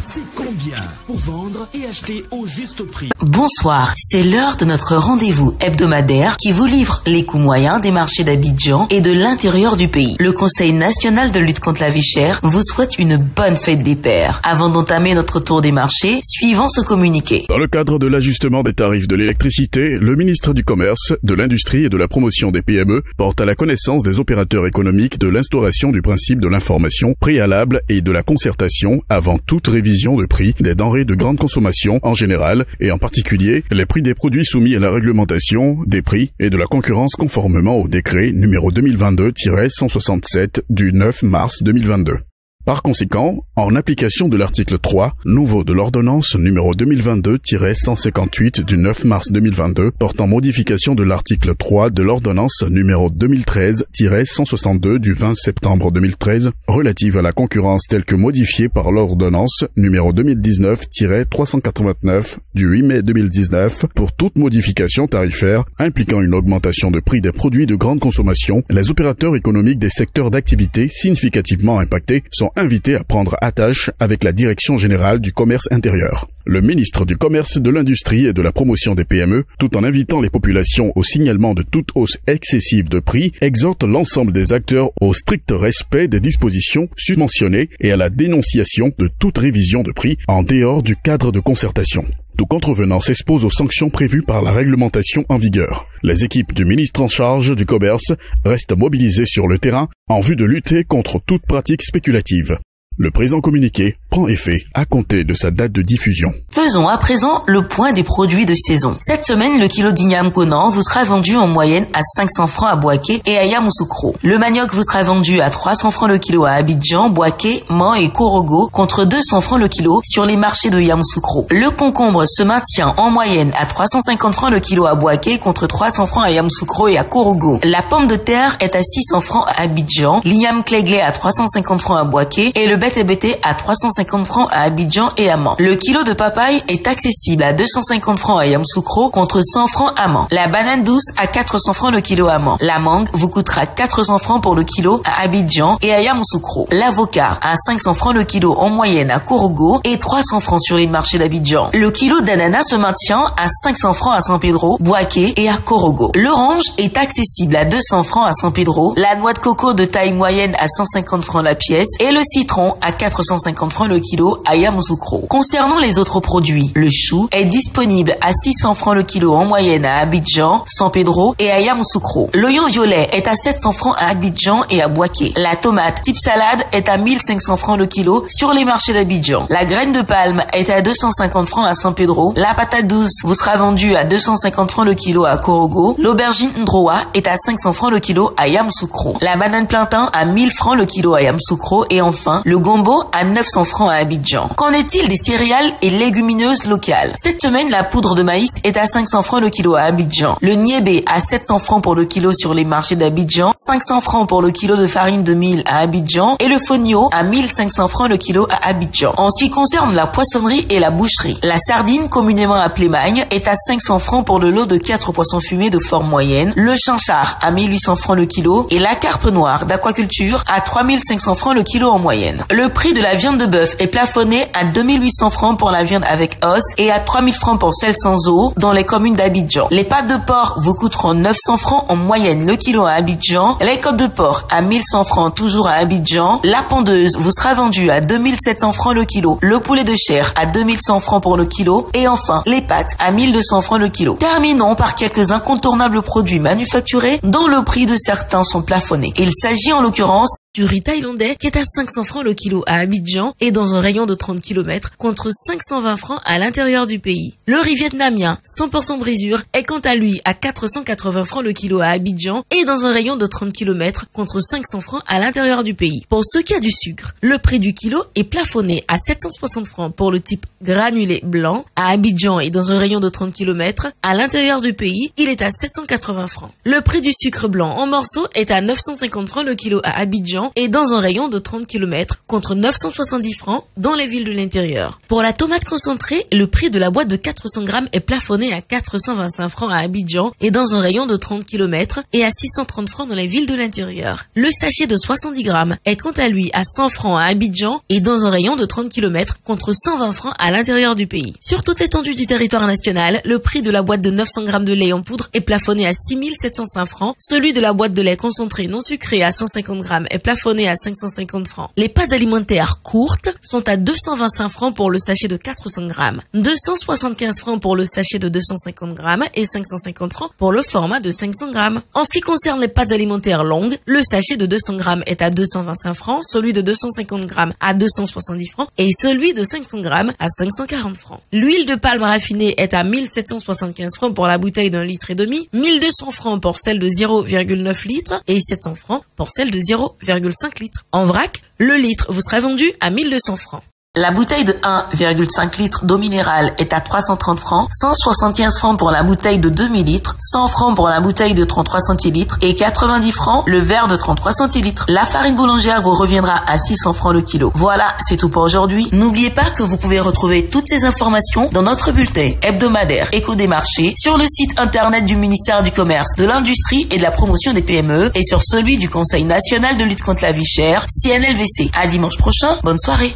C'est combien pour vendre et acheter au juste prix? Bonsoir, c'est l'heure de notre rendez-vous hebdomadaire qui vous livre les coûts moyens des marchés d'Abidjan et de l'intérieur du pays. Le Conseil national de lutte contre la vie chère vous souhaite une bonne fête des pères. Avant d'entamer notre tour des marchés, suivons ce communiqué. Dans le cadre de l'ajustement des tarifs de l'électricité, le ministre du Commerce, de l'Industrie et de la Promotion des PME porte à la connaissance des opérateurs économiques de l'instauration du principe de l'information préalable et de la concertation avant toute révision de prix des denrées de grande consommation en général et en particulier les prix des produits soumis à la réglementation des prix et de la concurrence conformément au décret numéro 2022-167 du 9 mars 2022. Par conséquent, en application de l'article 3, nouveau de l'ordonnance numéro 2022-158 du 9 mars 2022, portant modification de l'article 3 de l'ordonnance numéro 2013-162 du 20 septembre 2013, relative à la concurrence telle que modifiée par l'ordonnance numéro 2019-389 du 8 mai 2019, pour toute modification tarifaire impliquant une augmentation de prix des produits de grande consommation, les opérateurs économiques des secteurs d'activité significativement impactés sont invités à prendre attache avec la Direction générale du commerce intérieur. Le ministre du Commerce, de l'Industrie et de la Promotion des PME, tout en invitant les populations au signalement de toute hausse excessive de prix, exhorte l'ensemble des acteurs au strict respect des dispositions subventionnées et à la dénonciation de toute révision de prix en dehors du cadre de concertation. Tout contrevenant s'expose aux sanctions prévues par la réglementation en vigueur. Les équipes du ministre en charge du commerce restent mobilisées sur le terrain en vue de lutter contre toute pratique spéculative. Le présent communiqué prend effet à compter de sa date de diffusion. Faisons à présent le point des produits de saison. Cette semaine, le kilo d'igname Conan vous sera vendu en moyenne à 500 francs à Boaké et à Yamoussoukro. Le manioc vous sera vendu à 300 francs le kilo à Abidjan, Boaké, Man et Korogo contre 200 francs le kilo sur les marchés de Yamoussoukro. Le concombre se maintient en moyenne à 350 francs le kilo à Boaké contre 300 francs à Yamoussoukro et à Korogo. La pomme de terre est à 600 francs à Abidjan, l'igname cléglé à 350 francs à Boaké et le BTBT à 350 francs à Abidjan et à Man. Le kilo de papaye est accessible à 250 francs à Yamoussoukro contre 100 francs à Man. La banane douce à 400 francs le kilo à Man. La mangue vous coûtera 400 francs pour le kilo à Abidjan et à Yamoussoukro. L'avocat à 500 francs le kilo en moyenne à Korogo et 300 francs sur les marchés d'Abidjan. Le kilo d'ananas se maintient à 500 francs à San Pedro, Boaké et à Korogo. L'orange est accessible à 200 francs à San Pedro. La noix de coco de taille moyenne à 150 francs la pièce et le citron à 450 francs le kilo à Yamoussoukro. Concernant les autres produits, le chou est disponible à 600 francs le kilo en moyenne à Abidjan, San Pedro et à Yamoussoukro. L'oignon violet est à 700 francs à Abidjan et à Boaké. La tomate type salade est à 1500 francs le kilo sur les marchés d'Abidjan. La graine de palme est à 250 francs à San Pedro. La patate douce vous sera vendue à 250 francs le kilo à Korogo. L'aubergine ndroa est à 500 francs le kilo à Yamoussoukro. La banane plantain à 1000 francs le kilo à Yamoussoukro et enfin le gombo à 900 francs à Abidjan. Qu'en est-il des céréales et légumineuses locales? Cette semaine, la poudre de maïs est à 500 francs le kilo à Abidjan. Le niébé à 700 francs pour le kilo sur les marchés d'Abidjan, 500 francs pour le kilo de farine de mil à Abidjan et le fonio à 1500 francs le kilo à Abidjan. En ce qui concerne la poissonnerie et la boucherie, la sardine, communément appelée magne, est à 500 francs pour le lot de 4 poissons fumés de forme moyenne, le chinchard à 1800 francs le kilo et la carpe noire d'aquaculture à 3500 francs le kilo en moyenne. Le prix de la viande de bœuf est plafonné à 2800 francs pour la viande avec os et à 3000 francs pour celle sans os dans les communes d'Abidjan. Les pâtes de porc vous coûteront 900 francs en moyenne le kilo à Abidjan, les côtes de porc à 1100 francs toujours à Abidjan, la pondeuse vous sera vendue à 2700 francs le kilo, le poulet de chair à 2100 francs pour le kilo et enfin les pâtes à 1200 francs le kilo. Terminons par quelques incontournables produits manufacturés dont le prix de certains sont plafonnés. Il s'agit en l'occurrence du riz thaïlandais qui est à 500 francs le kilo à Abidjan et dans un rayon de 30 km contre 520 francs à l'intérieur du pays. Le riz vietnamien 100% brisure est quant à lui à 480 francs le kilo à Abidjan et dans un rayon de 30 km contre 500 francs à l'intérieur du pays. Pour ce qui est du sucre, le prix du kilo est plafonné à 760 francs pour le type granulé blanc à Abidjan et dans un rayon de 30 km. À l'intérieur du pays, il est à 780 francs. Le prix du sucre blanc en morceaux est à 950 francs le kilo à Abidjan francs et dans un rayon de 30 km contre 970 francs dans les villes de l'intérieur. Pour la tomate concentrée, le prix de la boîte de 400 grammes est plafonné à 425 francs à Abidjan et dans un rayon de 30 km et à 630 francs dans les villes de l'intérieur. Le sachet de 70 grammes est quant à lui à 100 francs à Abidjan et dans un rayon de 30 km contre 120 francs à l'intérieur du pays. Sur toute l'étendue du territoire national, le prix de la boîte de 900 grammes de lait en poudre est plafonné à 6 705 francs. Celui de la boîte de lait concentré non sucré à 150 grammes est plafonné à 550 francs. Les pâtes alimentaires courtes sont à 225 francs pour le sachet de 400 grammes, 275 francs pour le sachet de 250 grammes et 550 francs pour le format de 500 grammes. En ce qui concerne les pâtes alimentaires longues, le sachet de 200 grammes est à 225 francs, celui de 250 grammes à 270 francs et celui de 500 grammes à 540 francs. L'huile de palme raffinée est à 1775 francs pour la bouteille d'1,5 litre, 1200 francs pour celle de 0,9 litres et 700 francs pour celle de 0,5 litres. En vrac, le litre vous sera vendu à 1200 francs. La bouteille de 1,5 litres d'eau minérale est à 330 francs, 175 francs pour la bouteille de 2 litres, 100 francs pour la bouteille de 33 centilitres et 90 francs le verre de 33 centilitres. La farine boulangère vous reviendra à 600 francs le kilo. Voilà, c'est tout pour aujourd'hui. N'oubliez pas que vous pouvez retrouver toutes ces informations dans notre bulletin hebdomadaire Écho des marchés sur le site internet du ministère du Commerce, de l'Industrie et de la Promotion des PME et sur celui du Conseil national de lutte contre la vie chère, CNLVC. À dimanche prochain, bonne soirée.